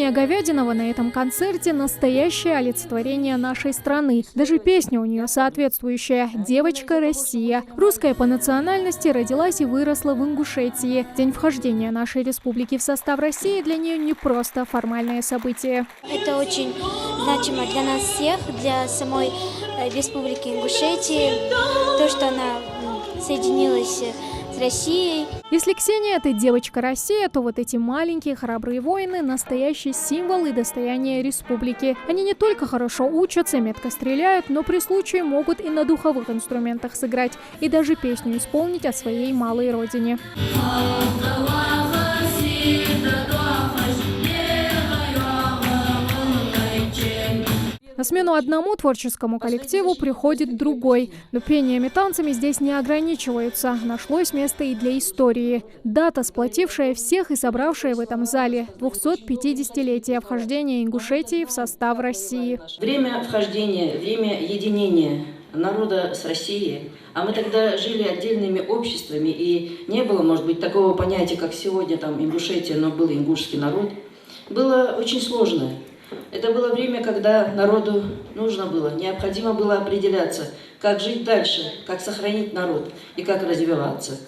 Евгения Говядинова на этом концерте – настоящее олицетворение нашей страны. Даже песня у нее соответствующая «Девочка Россия». Русская по национальности, родилась и выросла в Ингушетии. День вхождения нашей республики в состав России для нее не просто формальное событие. Это очень значимо для нас всех, для самой республики Ингушетии, то, что она соединилась с Россией. Если Ксения – это девочка Россия, то вот эти маленькие храбрые воины – настоящий символ и достояние республики. Они не только хорошо учатся, метко стреляют, но при случае могут и на духовых инструментах сыграть, и даже песню исполнить о своей малой родине. На смену одному творческому коллективу приходит другой. Но пениями, танцами здесь не ограничиваются. Нашлось место и для истории. Дата, сплотившая всех и собравшая в этом зале. 250-летие вхождения Ингушетии в состав России. Время вхождения, время единения народа с Россией. А мы тогда жили отдельными обществами, и не было, может быть, такого понятия, как сегодня там Ингушетия, но был ингушский народ. Было очень сложно. Это было время, когда народу нужно было, необходимо было определяться, как жить дальше, как сохранить народ и как развиваться.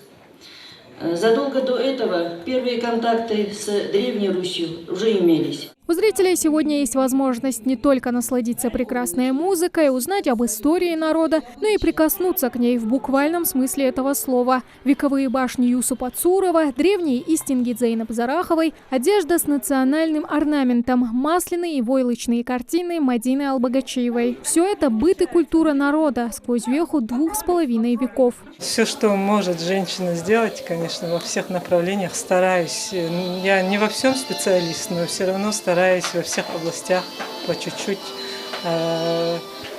Задолго до этого первые контакты с Древней Русью уже имелись. У зрителей сегодня есть возможность не только насладиться прекрасной музыкой, узнать об истории народа, но и прикоснуться к ней в буквальном смысле этого слова. Вековые башни Юсупа Цурова, древние истинги Зейнаб Зараховой, одежда с национальным орнаментом, масляные и войлочные картины Мадины Албогачиевой. Все это быт и культура народа сквозь веху 2,5 веков. Все, что может женщина сделать, конечно, во всех направлениях стараюсь. Я не во всем специалист, но все равно стараюсь во всех областях по чуть-чуть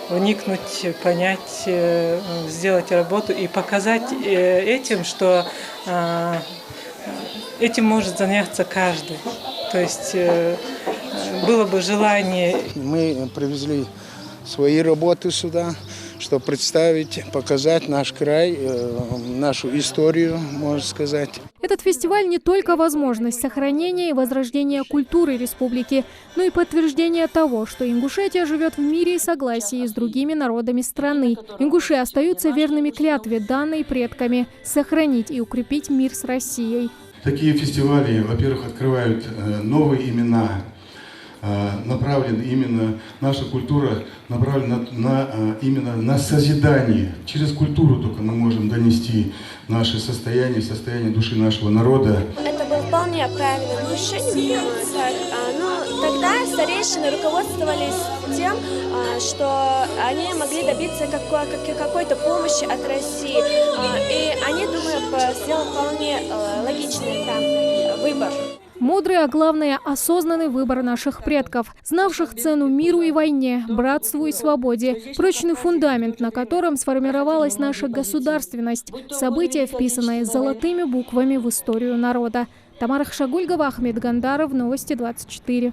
вникнуть, понять, сделать работу и показать этим, что этим может заняться каждый. То есть было бы желание. Мы привезли свои работы сюда, чтобы представить, показать наш край, нашу историю, можно сказать. Этот фестиваль не только возможность сохранения и возрождения культуры республики, но и подтверждение того, что Ингушетия живет в мире и согласии с другими народами страны. Ингуши остаются верными клятве, данной предками, сохранить и укрепить мир с Россией. Такие фестивали, во-первых, открывают новые имена. Наша культура направлена именно на созидание. Через культуру только мы можем донести наше состояние души нашего народа. Это было вполне правильным решением, но тогда старейшины руководствовались тем, что они могли добиться какой-то помощи от России. И они, думаю, сделали вполне логичный выбор. Мудрый, а главное – осознанный выбор наших предков, знавших цену миру и войне, братству и свободе. Прочный фундамент, на котором сформировалась наша государственность. Событие, вписанное золотыми буквами в историю народа. Тамара Хшагульгова, Ахмед Гандаров, Новости 24.